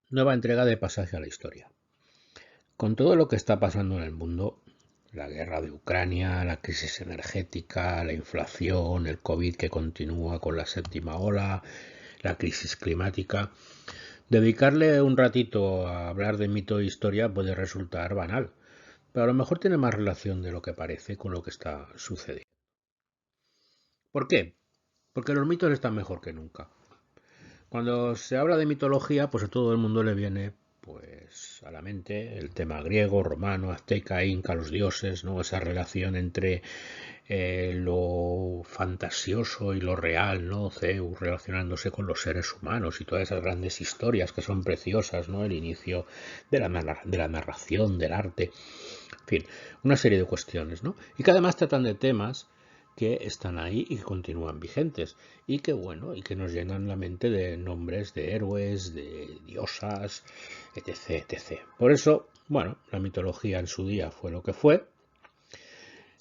Nueva entrega de Pasaje a la Historia. Con todo lo que está pasando en el mundo, la guerra de Ucrania, la crisis energética, la inflación, el COVID que continúa con la séptima ola, la crisis climática, dedicarle un ratito a hablar de mito e historia puede resultar banal, pero a lo mejor tiene más relación de lo que parece con lo que está sucediendo. ¿Por qué? Porque los mitos están mejor que nunca. Cuando se habla de mitología, pues a todo el mundo le viene pues a la mente el tema griego, romano, azteca, inca, los dioses, ¿no? Esa relación entre lo fantasioso y lo real, ¿no? Zeus relacionándose con los seres humanos y todas esas grandes historias que son preciosas, ¿no? El inicio de la narración, del arte, en fin, una serie de cuestiones, ¿no? Y que además tratan de temas que están ahí y que continúan vigentes y que bueno, y que nos llenan la mente de nombres de héroes, de diosas, etc, etc. Por eso, bueno, la mitología en su día fue lo que fue.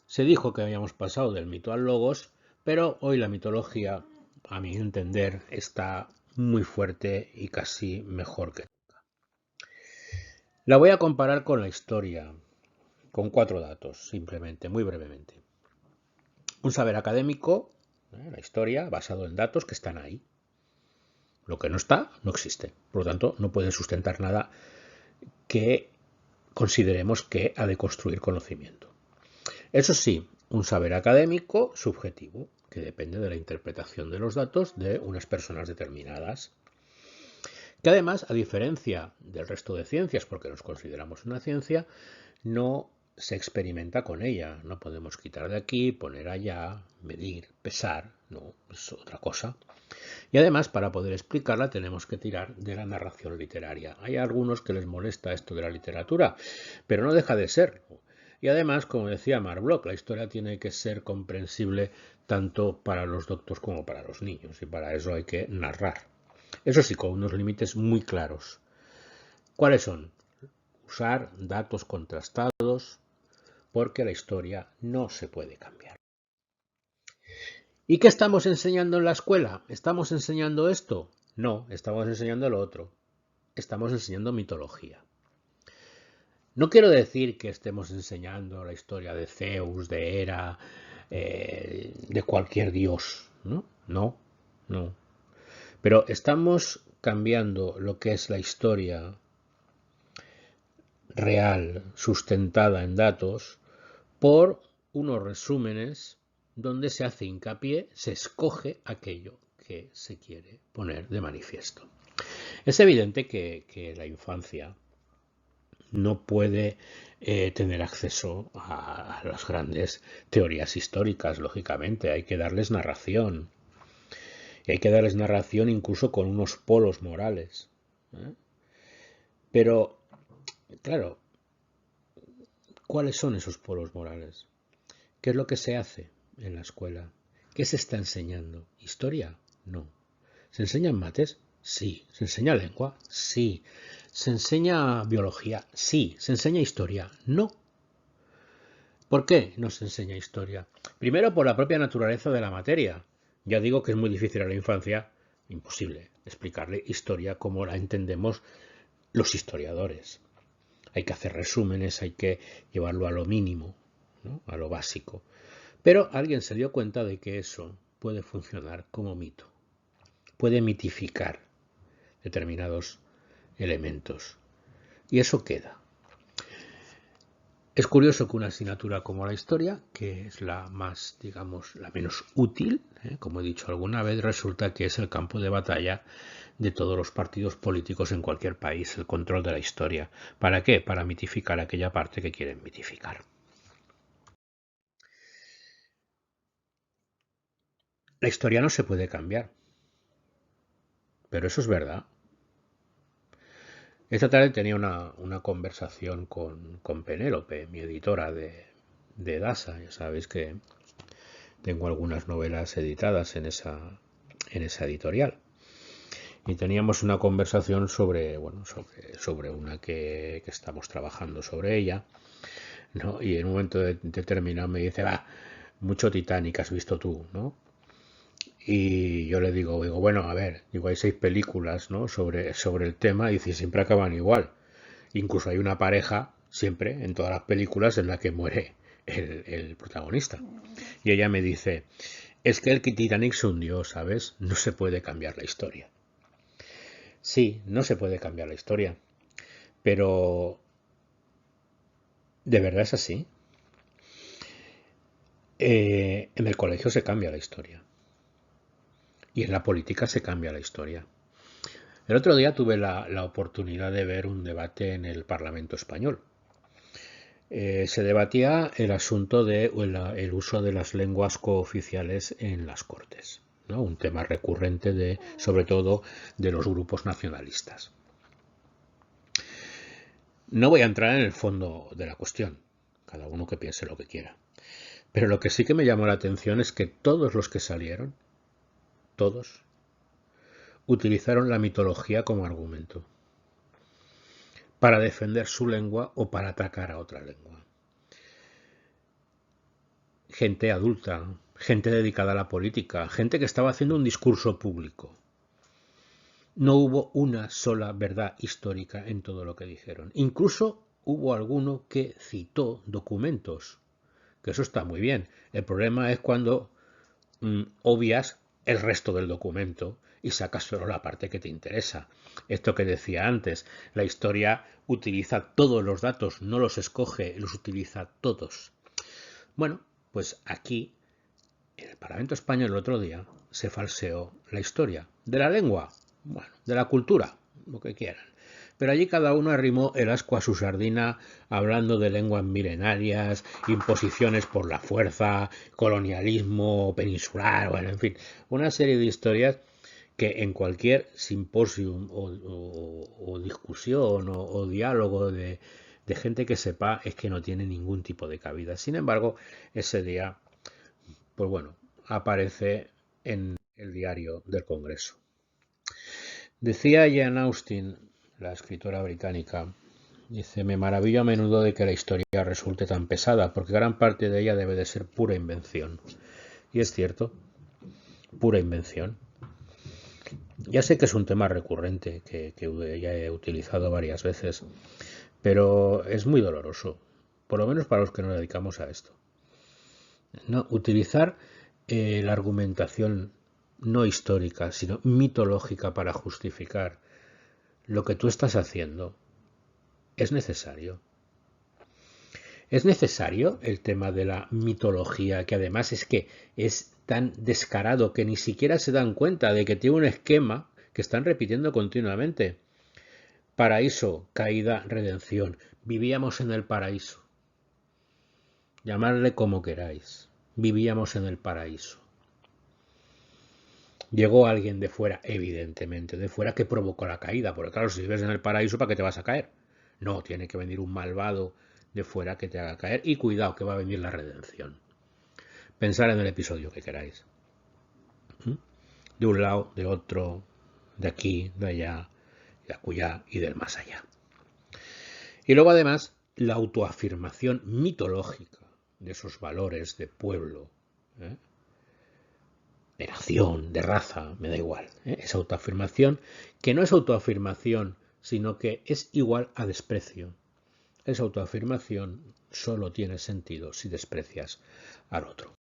Se dijo que habíamos pasado del mito al logos, pero hoy la mitología, a mi entender, está muy fuerte y casi mejor que nunca. La voy a comparar con la historia, con 4 datos, simplemente, muy brevemente. Un saber académico, la historia, basado en datos que están ahí. Lo que no está, no existe. Por lo tanto, no puede sustentar nada que consideremos que ha de construir conocimiento. Eso sí, un saber académico subjetivo, que depende de la interpretación de los datos de unas personas determinadas. Que además, a diferencia del resto de ciencias, porque nos consideramos una ciencia, no se experimenta con ella. No podemos quitar de aquí, poner allá, medir, pesar, no, es otra cosa. Y además, para poder explicarla, tenemos que tirar de la narración literaria. Hay algunos que les molesta esto de la literatura, pero no deja de ser. Y además, como decía Mark Bloch, la historia tiene que ser comprensible tanto para los doctos como para los niños, y para eso hay que narrar. Eso sí, con unos límites muy claros. ¿Cuáles son? Usar datos contrastados, porque la historia no se puede cambiar. ¿Y qué estamos enseñando en la escuela? ¿Estamos enseñando esto? No, estamos enseñando lo otro. Estamos enseñando mitología. No quiero decir que estemos enseñando la historia de Zeus, de Hera, de cualquier dios, ¿no? No, no. Pero estamos cambiando lo que es la historia real, sustentada en datos, por unos resúmenes donde se hace hincapié, se escoge aquello que se quiere poner de manifiesto. Es evidente que la infancia no puede tener acceso a las grandes teorías históricas, lógicamente. Hay que darles narración. Y hay que darles narración incluso con unos polos morales. ¿Eh? Pero, claro, ¿cuáles son esos polos morales? ¿Qué es lo que se hace en la escuela? ¿Qué se está enseñando? ¿Historia? No. ¿Se enseñan mates? Sí. ¿Se enseña lengua? Sí. ¿Se enseña biología? Sí. ¿Se enseña historia? No. ¿Por qué no se enseña historia? Primero, por la propia naturaleza de la materia. Ya digo que es muy difícil a la infancia, imposible, explicarle historia como la entendemos los historiadores. Hay que hacer resúmenes, hay que llevarlo a lo mínimo, ¿no? A lo básico. Pero alguien se dio cuenta de que eso puede funcionar como mito. Puede mitificar determinados elementos. Y eso queda. Es curioso que una asignatura como la historia, que es la más, digamos, la menos útil, como he dicho alguna vez, resulta que es el campo de batalla de todos los partidos políticos en cualquier país, el control de la historia. ¿Para qué? Para mitificar aquella parte que quieren mitificar. La historia no se puede cambiar, pero eso es verdad. Esta tarde tenía una conversación con Penélope, mi editora de Dasa. Ya sabéis que tengo algunas novelas editadas en esa editorial. Y teníamos una conversación sobre, bueno, sobre una que estamos trabajando sobre ella, ¿no? Y en un momento determinado me dice, va, mucho Titanic has visto tú, ¿no? Y yo le digo, bueno, a ver, digo, hay 6 películas, ¿no? sobre el tema, y dice, siempre acaban igual. Incluso hay una pareja, siempre, en todas las películas, en la que muere el protagonista. Y ella me dice, es que el Titanic se hundió, ¿sabes? No se puede cambiar la historia. Sí, no se puede cambiar la historia. Pero, ¿de verdad es así? En el colegio se cambia la historia. Y en la política se cambia la historia. El otro día tuve la oportunidad de ver un debate en el Parlamento español. Se debatía el asunto del uso de las lenguas cooficiales en las Cortes, ¿no? Un tema recurrente sobre todo de los grupos nacionalistas. No voy a entrar en el fondo de la cuestión, cada uno que piense lo que quiera. Pero lo que sí que me llamó la atención es que todos los que salieron, todos, utilizaron la mitología como argumento para defender su lengua o para atacar a otra lengua. Gente adulta, gente dedicada a la política, gente que estaba haciendo un discurso público. No hubo una sola verdad histórica en todo lo que dijeron. Incluso hubo alguno que citó documentos, que eso está muy bien. El problema es cuando obvias el resto del documento y sacas solo la parte que te interesa. Esto que decía antes, la historia utiliza todos los datos, no los escoge, los utiliza todos. Bueno, pues aquí, en el Parlamento Español el otro día, se falseó la historia de la lengua, bueno, de la cultura, lo que quieran. Pero allí cada uno arrimó el ascua a su sardina, hablando de lenguas milenarias, imposiciones por la fuerza, colonialismo peninsular, bueno, en fin, una serie de historias que en cualquier simposium o discusión o diálogo de gente que sepa es que no tiene ningún tipo de cabida. Sin embargo, ese día, pues bueno, aparece en el diario del Congreso. Decía Jane Austen, la escritora británica, dice, me maravillo a menudo de que la historia resulte tan pesada, porque gran parte de ella debe de ser pura invención. Y es cierto, pura invención. Ya sé que es un tema recurrente, que ya he utilizado varias veces, pero es muy doloroso, por lo menos para los que nos dedicamos a esto. No, utilizar la argumentación no histórica, sino mitológica para justificar lo que tú estás haciendo es necesario. Es necesario el tema de la mitología, que además es que es tan descarado que ni siquiera se dan cuenta de que tiene un esquema que están repitiendo continuamente. Paraíso, caída, redención. Vivíamos en el paraíso. Llamadle como queráis. Vivíamos en el paraíso. Llegó alguien de fuera, evidentemente, de fuera, que provocó la caída. Porque claro, si vives en el paraíso, ¿para qué te vas a caer? No, tiene que venir un malvado de fuera que te haga caer. Y cuidado, que va a venir la redención. Pensar en el episodio que queráis. De un lado, de otro, de aquí, de allá, de acullá y del más allá. Y luego además, la autoafirmación mitológica de esos valores de pueblo, de nación, de raza, me da igual. Esa autoafirmación, que no es autoafirmación, sino que es igual a desprecio. Esa autoafirmación solo tiene sentido si desprecias al otro.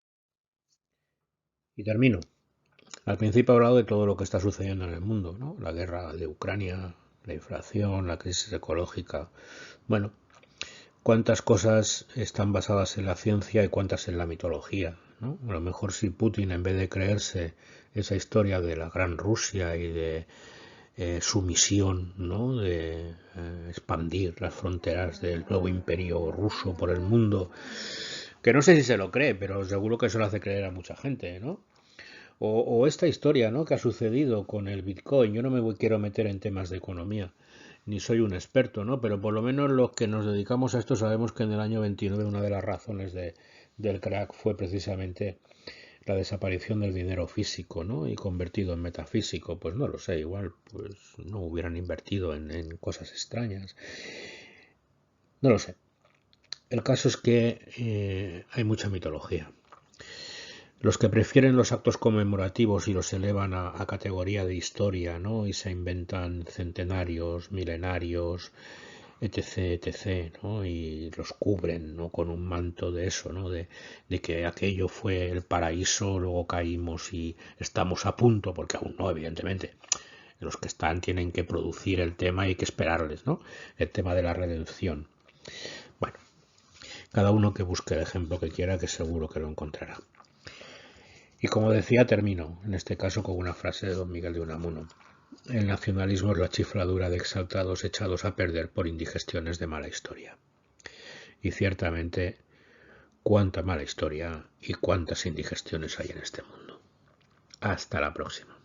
Y termino. Al principio he hablado de todo lo que está sucediendo en el mundo, ¿no? La guerra de Ucrania, la inflación, la crisis ecológica. Bueno, cuántas cosas están basadas en la ciencia y cuántas en la mitología, ¿no? A lo mejor si Putin, en vez de creerse esa historia de la gran Rusia y de su misión, ¿no? De expandir las fronteras del nuevo imperio ruso por el mundo, que no sé si se lo cree, pero seguro que eso lo hace creer a mucha gente, ¿no? O esta historia, ¿no? Que ha sucedido con el Bitcoin. Yo no quiero meter en temas de economía, ni soy un experto, ¿no? Pero por lo menos los que nos dedicamos a esto sabemos que en el año 29 una de las razones del crack fue precisamente la desaparición del dinero físico, ¿no? Y convertido en metafísico. Pues no lo sé, igual pues no hubieran invertido en cosas extrañas. No lo sé. El caso es que hay mucha mitología. Los que prefieren los actos conmemorativos y los elevan a categoría de historia, ¿no? Y se inventan centenarios, milenarios, etc., etc., ¿no? Y los cubren, ¿no? Con un manto de eso, ¿no? De que aquello fue el paraíso, luego caímos y estamos a punto, porque aún no, evidentemente. Los que están tienen que producir el tema y hay que esperarles, ¿no? El tema de la redención. Bueno, cada uno que busque el ejemplo que quiera, que seguro que lo encontrará. Y como decía, termino, en este caso con una frase de don Miguel de Unamuno. El nacionalismo es la chifladura de exaltados echados a perder por indigestiones de mala historia. Y ciertamente, cuánta mala historia y cuántas indigestiones hay en este mundo. Hasta la próxima.